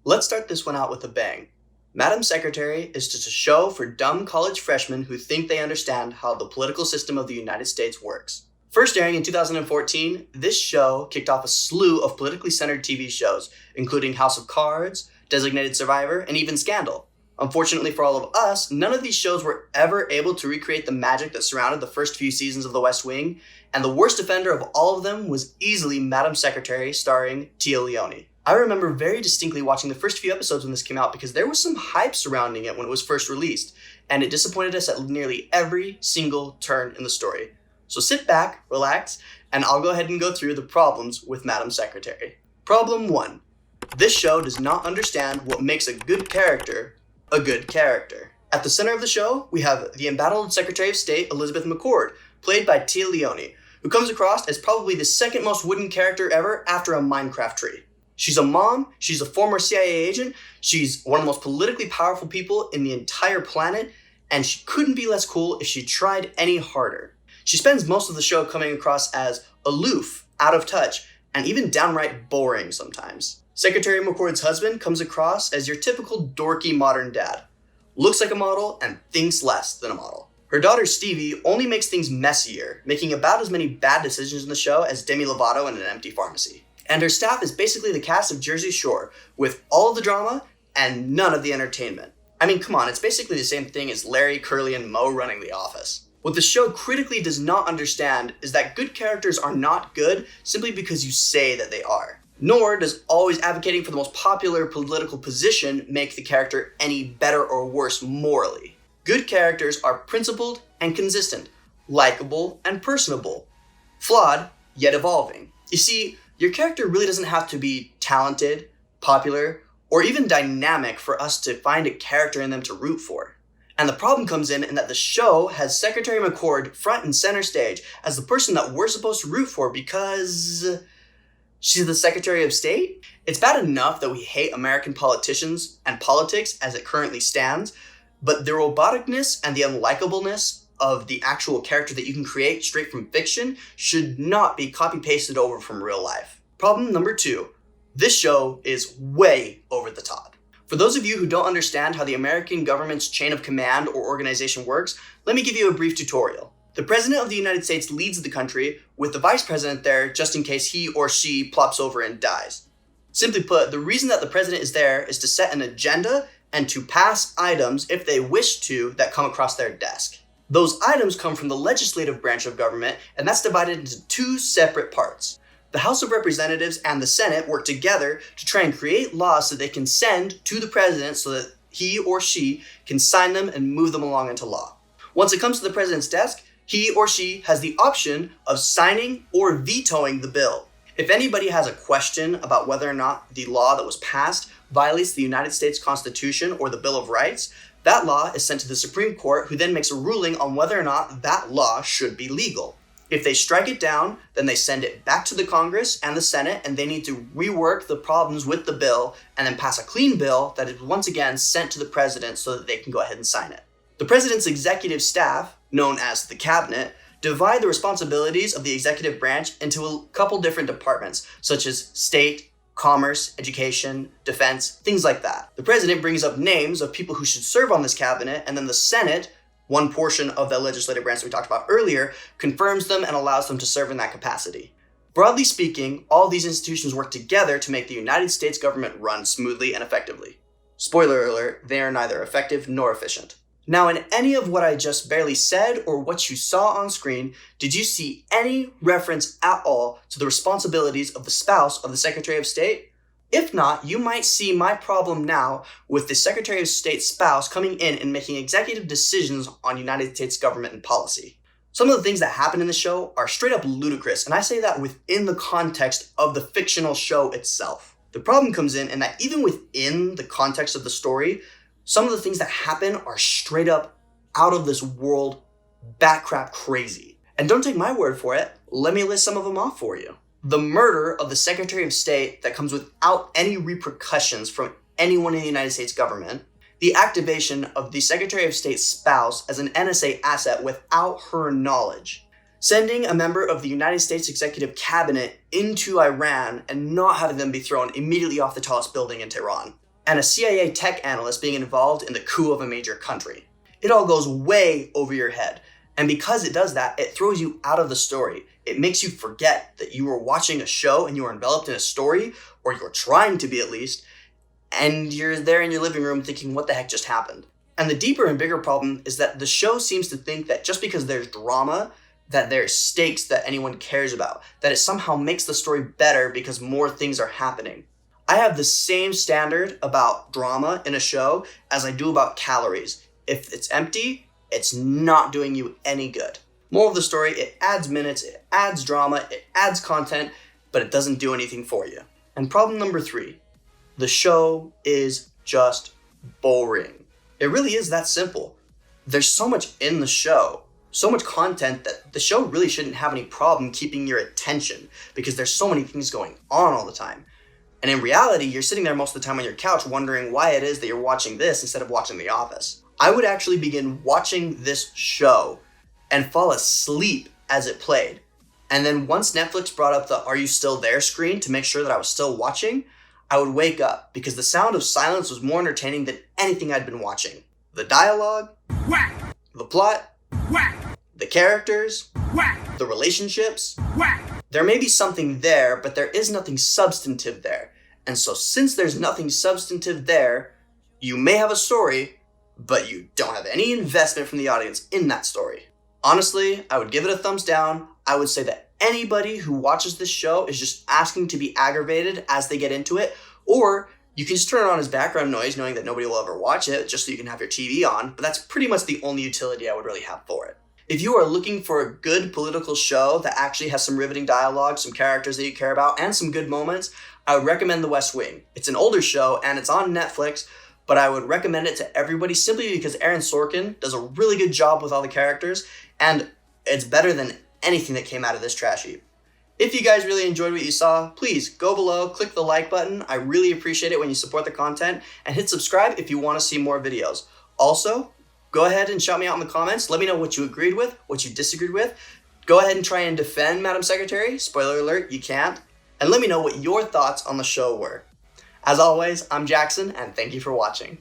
Let's start this one out with a bang. Madam Secretary is just a show for dumb college freshmen who think they understand how the political system of the United States works. First airing in 2014, this show kicked off a slew of politically centered TV shows, including House of Cards, Designated Survivor, and even Scandal. Unfortunately for all of us, none of these shows were ever able to recreate the magic that surrounded the first few seasons of The West Wing, and the worst offender of all of them was easily Madam Secretary, starring Tia Leoni. I remember very distinctly watching the first few episodes when this came out because there was some hype surrounding it when it was first released, and it disappointed us at nearly every single turn in the story. So sit back, relax, and I'll go ahead and go through the problems with Madam Secretary. Problem 1. This show does not understand what makes a good character a good character. At the center of the show, we have the embattled Secretary of State, Elizabeth McCord, played by Tia Leoni, who comes across as probably the second most wooden character ever after a Minecraft tree. She's a mom, she's a former CIA agent, she's one of the most politically powerful people in the entire planet, and she couldn't be less cool if she tried any harder. She spends most of the show coming across as aloof, out of touch, and even downright boring sometimes. Secretary McCord's husband comes across as your typical dorky modern dad. Looks like a model and thinks less than a model. Her daughter Stevie only makes things messier, making about as many bad decisions in the show as Demi Lovato in an empty pharmacy. And her staff is basically the cast of Jersey Shore, with all of the drama and none of the entertainment. I mean, come on, it's basically the same thing as Larry, Curly, and Moe running The Office. What the show critically does not understand is that good characters are not good simply because you say that they are. Nor does always advocating for the most popular political position make the character any better or worse morally. Good characters are principled and consistent, likable and personable, flawed yet evolving. You see, your character really doesn't have to be talented, popular, or even dynamic for us to find a character in them to root for. And the problem comes in that the show has Secretary McCord front and center stage as the person that we're supposed to root for because she's the Secretary of State? It's bad enough that we hate American politicians and politics as it currently stands, but the roboticness and the unlikableness of the actual character that you can create straight from fiction should not be copy-pasted over from real life. Problem number 2. This show is way over the top. For those of you who don't understand how the American government's chain of command or organization works, let me give you a brief tutorial. The President of the United States leads the country, with the Vice President there just in case he or she plops over and dies. Simply put, the reason that the President is there is to set an agenda and to pass items, if they wish to, that come across their desk. Those items come from the legislative branch of government, and that's divided into 2 separate parts. The House of Representatives and the Senate work together to try and create laws so they can send to the President so that he or she can sign them and move them along into law. Once it comes to the President's desk, he or she has the option of signing or vetoing the bill. If anybody has a question about whether or not the law that was passed violates the United States Constitution or the Bill of Rights, that law is sent to the Supreme Court, who then makes a ruling on whether or not that law should be legal. If they strike it down, then they send it back to the Congress and the Senate, and they need to rework the problems with the bill and then pass a clean bill that is once again sent to the President so that they can go ahead and sign it. The President's executive staff, known as the Cabinet, divide the responsibilities of the executive branch into a couple different departments, such as state, commerce, education, defense, things like that. The President brings up names of people who should serve on this cabinet, and then the Senate, one portion of the legislative branch that we talked about earlier, confirms them and allows them to serve in that capacity. Broadly speaking, all these institutions work together to make the United States government run smoothly and effectively. Spoiler alert, they are neither effective nor efficient. Now, in any of what I just barely said or what you saw on screen, did you see any reference at all to the responsibilities of the spouse of the Secretary of State? If not, you might see my problem now with the Secretary of State's spouse coming in and making executive decisions on United States government and policy. Some of the things that happen in the show are straight up ludicrous, and I say that within the context of the fictional show itself. The problem comes in that even within the context of the story, some of the things that happen are straight up out of this world, batcrap crazy. And don't take my word for it, let me list some of them off for you. The murder of the Secretary of State that comes without any repercussions from anyone in the United States government. The activation of the Secretary of State's spouse as an NSA asset without her knowledge. Sending a member of the United States Executive Cabinet into Iran and not having them be thrown immediately off the tallest building in Tehran. and a CIA tech analyst being involved in the coup of a major country. It all goes way over your head. And because it does that, it throws you out of the story. It makes you forget that you were watching a show and you were enveloped in a story, or you're trying to be at least, and you're there in your living room thinking, what the heck just happened? And the deeper and bigger problem is that the show seems to think that just because there's drama, that there's stakes that anyone cares about, that it somehow makes the story better because more things are happening. I have the same standard about drama in a show as I do about calories. If it's empty, it's not doing you any good. Moral of the story, it adds minutes, it adds drama, it adds content, but it doesn't do anything for you. And problem number 3, the show is just boring. It really is that simple. There's so much in the show, so much content that the show really shouldn't have any problem keeping your attention because there's so many things going on all the time. And in reality, you're sitting there most of the time on your couch wondering why it is that you're watching this instead of watching The Office. I would actually begin watching this show and fall asleep as it played. And then once Netflix brought up the "Are you still there?" screen to make sure that I was still watching, I would wake up because the sound of silence was more entertaining than anything I'd been watching. The dialogue, whack. The plot, whack. The characters, whack. The relationships, whack. There may be something there, but there is nothing substantive there. And so since there's nothing substantive there, you may have a story, but you don't have any investment from the audience in that story. Honestly, I would give it a thumbs down. I would say that anybody who watches this show is just asking to be aggravated as they get into it, or you can just turn it on as background noise knowing that nobody will ever watch it just so you can have your TV on, but that's pretty much the only utility I would really have for it. If you are looking for a good political show that actually has some riveting dialogue, some characters that you care about, and some good moments, I would recommend The West Wing. It's an older show and it's on Netflix, but I would recommend it to everybody simply because Aaron Sorkin does a really good job with all the characters, and it's better than anything that came out of this trash heap. If you guys really enjoyed what you saw, please go below, click the like button. I really appreciate it when you support the content, and hit subscribe if you want to see more videos. Also, go ahead and shout me out in the comments. Let me know what you agreed with, what you disagreed with. Go ahead and try and defend Madam Secretary. Spoiler alert, you can't. And let me know what your thoughts on the show were. As always, I'm Jackson, and thank you for watching.